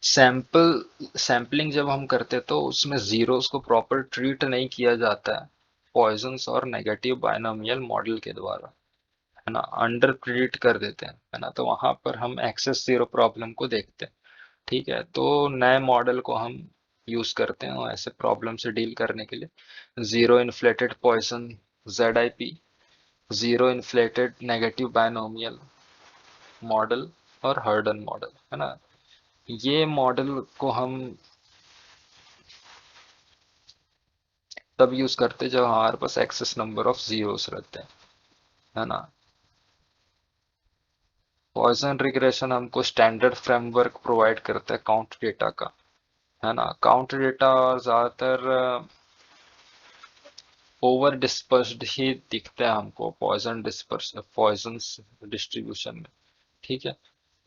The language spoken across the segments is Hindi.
सैम्पलिंग जब हम करते तो उसमें जीरोस को प्रॉपर ट्रीट नहीं किया जाता है पॉइजंस और नेगेटिव बायनोमियल मॉडल के द्वारा, है ना, अंडर प्रिडिक्ट कर देते हैं, है ना, तो वहां पर हम एक्सेस जीरो प्रॉब्लम को देखते हैं। ठीक है, तो नए मॉडल को हम यूज करते हैं और ऐसे प्रॉब्लम से डील करने के लिए zero inflated Poisson, ZIP, zero inflated negative binomial model और हर्डन मॉडल, है ना। ये मॉडल को हम तब यूज करते हैं जब हमारे पास एक्सेस नंबर ऑफ जीरोस रहते हैं, है ना। पॉइसन रिग्रेशन हमको स्टैंडर्ड फ्रेमवर्क प्रोवाइड करता है काउंट डेटा का, है ना। काउंट डेटा ज्यादातर ओवर डिस्पर्स्ड ही दिखता है हमको पॉइजन डिस्ट्रीब्यूशन में। ठीक है,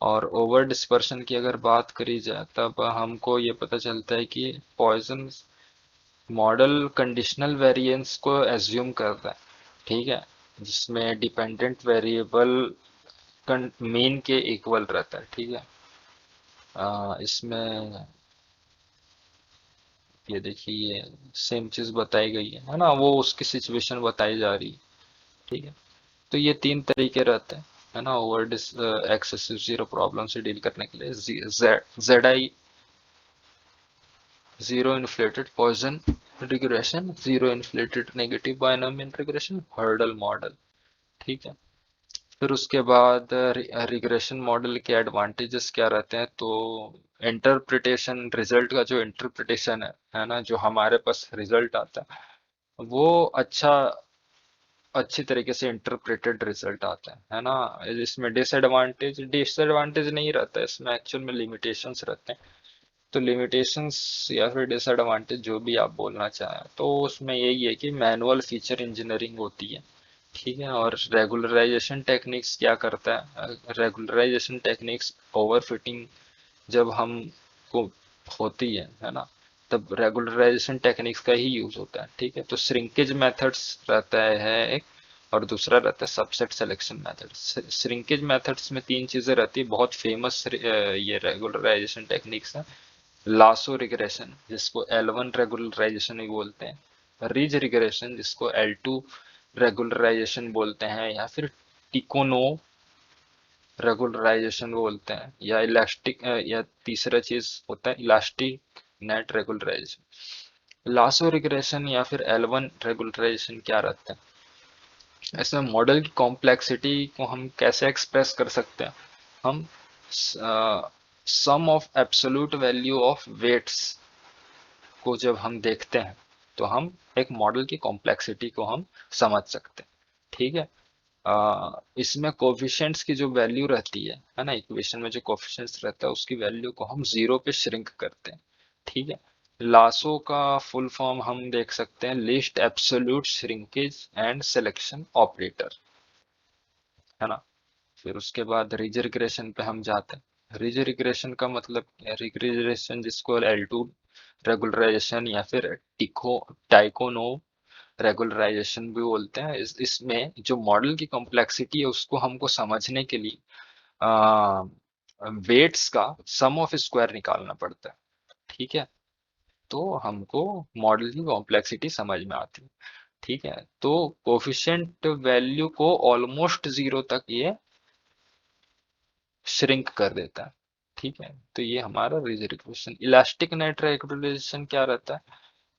और ओवर डिस्पर्शन की अगर बात करी जाए तब हमको ये पता चलता है कि पॉइजन मॉडल कंडीशनल वेरिएंस को एज्यूम करता है। ठीक है, जिसमें डिपेंडेंट वेरिएबल मीन के इक्वल रहता है। ठीक है, इसमें ये देखिए ये सेम चीज बताई गई है ना, वो उसकी सिचुएशन बताई जा रही है। ठीक है, तो ये तीन तरीके रहते हैं, है ना, ओवर एक्सेसिव जीरो प्रॉब्लम से डील करने के लिए। ZI, zero inflated Poisson regression, zero inflated negative binomial regression, hurdle model. ठीक है, फिर उसके बाद रिग्रेशन मॉडल के एडवांटेजेस क्या रहते हैं, तो इंटरप्रिटेशन, रिजल्ट का जो इंटरप्रिटेशन है ना, जो हमारे पास रिजल्ट आता है वो अच्छा अच्छी तरीके से इंटरप्रेटेड रिजल्ट आता है ना। इसमें डिसएडवांटेज डिसएडवांटेज नहीं रहता है, इसमें एक्चुअल में लिमिटेशंस रहते हैं। तो लिमिटेशंस या फिर डिसएडवांटेज जो भी आप बोलना चाहें, तो उसमें यही है कि मैनुअल फीचर इंजीनियरिंग होती है। ठीक है, और रेगुलराइजेशन टेक्निक्स क्या करता है, रेगुलराइजेशन टेक्निक्स ओवरफिटिंग जब हम को होती है ना, तब रेगुलराइजेशन टेक्निक्स का ही यूज होता है। ठीक है, तो श्रिंकेज मेथड्स रहता है एक, और दूसरा रहता है subset selection method. Shrinkage methods में तीन चीजें रहती है, बहुत फेमस ये रेगुलराइजेशन टेक्निक्स है। लासो रिग्रेशन, जिसको L1 रेगुलराइजेशन भी बोलते हैं, रिज रिग्रेशन जिसको L2 रेगुलराइजेशन बोलते हैं, या फिर टिकोनो रेगुलराइजेशन बोलते हैं, या इलास्टिक, या तीसरा चीज होता है elastic net regularisation. Lasso regression या फिर L1 रेगुलराइजेशन क्या रहता है, इसमें मॉडल की कॉम्प्लेक्सिटी को हम कैसे एक्सप्रेस कर सकते हैं, हम sum of absolute value of weights को जब हम देखते हैं तो हम एक मॉडल की कॉम्प्लेक्सिटी को हम समझ सकते हैं। ठीक है, इसमें कोफिशिएंट्स की जो वैल्यू रहती है ना, इक्वेशन में जो कोफिशिएंट्स रहता है उसकी वैल्यू को हम जीरो पे श्रिंक करते हैं। ठीक है, लासो का फुल फॉर्म हम देख सकते हैं, least absolute shrinkage and selection operator, है ना। फिर उसके बाद रिज रिग्रेशन पे हम जाते हैं। रिज रिग्रेशन का मतलब रिग्रेशन जिसको L2 रेगुलराइजेशन या फिर टाइकोनो रेगुलराइजेशन भी बोलते हैं। इसमें जो मॉडल की कॉम्प्लेक्सिटी है उसको हमको समझने के लिए वेट्स का सम ऑफ स्क्वायर निकालना पड़ता है। ठीक है, तो हमको मॉडल की कॉम्प्लेक्सिटी समझ में आती है। ठीक है, तो कोफिशिएंट वैल्यू को ऑलमोस्ट जीरो तक ये श्रिंक कर देता है। ठीक है, तो ये हमारा रिजर्वेशन। इलास्टिक नेट रेगुलेशन क्या रहता है,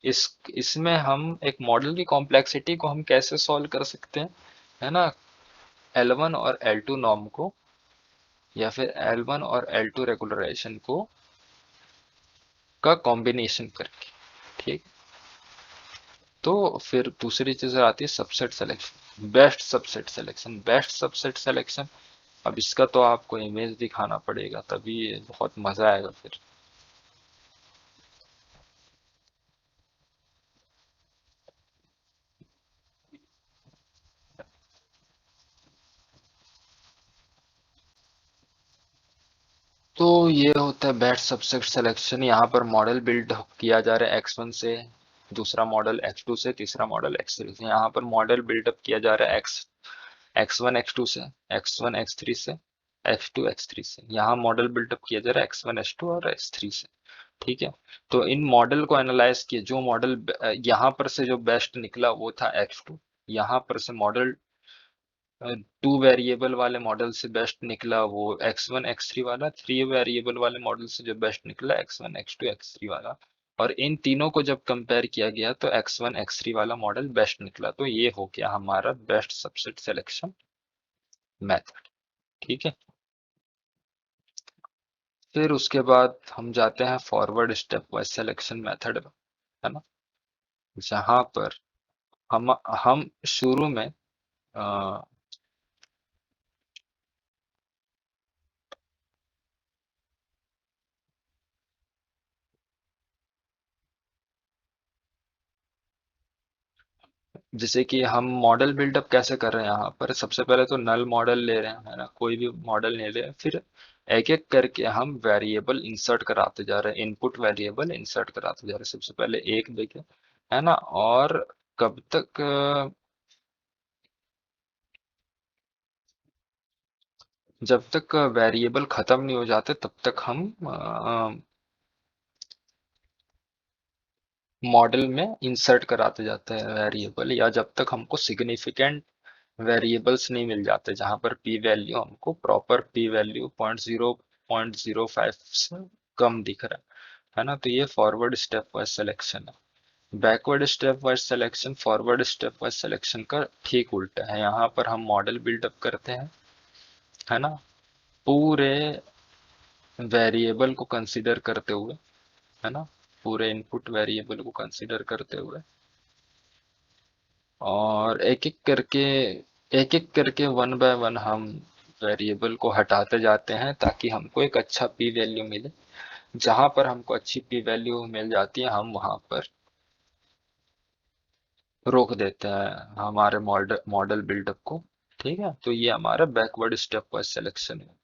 इस इसमें हम एक मॉडल की कॉम्प्लेक्सिटी को हम कैसे सॉल्व कर सकते हैं, है ना, L1 और L2 नॉर्म को, या फिर L1 और L2 रेगुलराइजेशन को का कॉम्बिनेशन करके। ठीक, तो फिर दूसरी चीज आती है subset selection, best subset selection. अब इसका तो आपको इमेज दिखाना पड़ेगा तभी बहुत मजा आएगा फिर। तो ये होता है बेस्ट सबसेट सिलेक्शन। यहाँ पर मॉडल बिल्ड किया जा रहा है X1 से, दूसरा मॉडल X2 से, तीसरा मॉडल X3 से। यहाँ पर मॉडल बिल्डअप किया जा रहा है X1 X2 से, X1 X3 से, x2 x3 से। यहाँ मॉडल बिल्डअप किया जा रहा है x1 x2 और x3 से। ठीक है, तो इन मॉडल को एनालाइज किए, जो मॉडल यहाँ पर से जो बेस्ट निकला वो था x2। यहाँ पर से मॉडल 2 वेरिएबल वाले मॉडल से बेस्ट निकला वो x1 x3 वाला। 3 वेरिएबल वाले मॉडल से जो बेस्ट निकला x1 x2 x3 वाला। और इन तीनों को जब कंपेयर किया गया तो x1 x3 वाला मॉडल बेस्ट निकला। तो ये हो गया हमारा बेस्ट सबसेट सिलेक्शन मेथड। ठीक है, फिर उसके बाद हम जाते हैं forward step wise selection method में, है ना, जहां पर हम शुरू में अ, जैसे कि हम मॉडल बिल्डअप कैसे कर रहे हैं, यहाँ पर सबसे पहले तो नल मॉडल ले रहे हैं, है ना, कोई भी मॉडल ले रहे हैं। फिर एक एक करके हम वेरिएबल इंसर्ट कराते जा रहे हैं, इनपुट वेरिएबल इंसर्ट कराते जा रहे हैं। सबसे पहले एक देखे, है ना, और कब तक जब तक वेरिएबल खत्म नहीं हो जाते तब तक हम मॉडल में इंसर्ट कराते जाते हैं वेरिएबल, या जब तक हमको सिग्निफिकेंट वेरिएबल्स नहीं मिल जाते जहां पर पी वैल्यू हमको प्रॉपर पी वैल्यू 0.05 से कम दिख रहा है ना। तो ये फॉरवर्ड स्टेप वाइज सिलेक्शन है। Backward step wise selection forward step wise selection का ठीक उल्टा है। यहाँ पर हम मॉडल बिल्डअप करते हैं, है ना, पूरे वेरिएबल को कंसीडर करते हुए, है ना, पूरे इनपुट वेरिएबल को कंसीडर करते हुए, और एक एक करके वन बाय वन हम वेरिएबल को हटाते जाते हैं ताकि हमको एक अच्छा पी वैल्यू मिले। जहां पर हमको अच्छी पी वैल्यू मिल जाती है हम वहां पर रोक देते हैं हमारे मॉडल मॉडल बिल्डअप को। ठीक है, तो ये हमारा बैकवर्ड स्टेप वाइज सिलेक्शन है।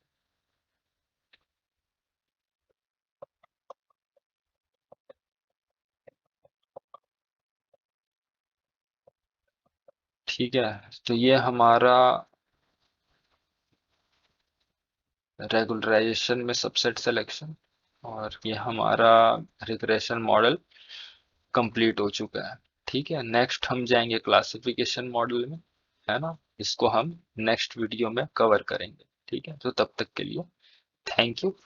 ठीक है, तो ये हमारा रेगुलराइजेशन में सबसेट सिलेक्शन और ये हमारा रिग्रेशन मॉडल कंप्लीट हो चुका है। ठीक है, नेक्स्ट हम जाएंगे क्लासिफिकेशन मॉडल में, है ना, इसको हम नेक्स्ट वीडियो में कवर करेंगे। ठीक है, तो तब तक के लिए थैंक यू।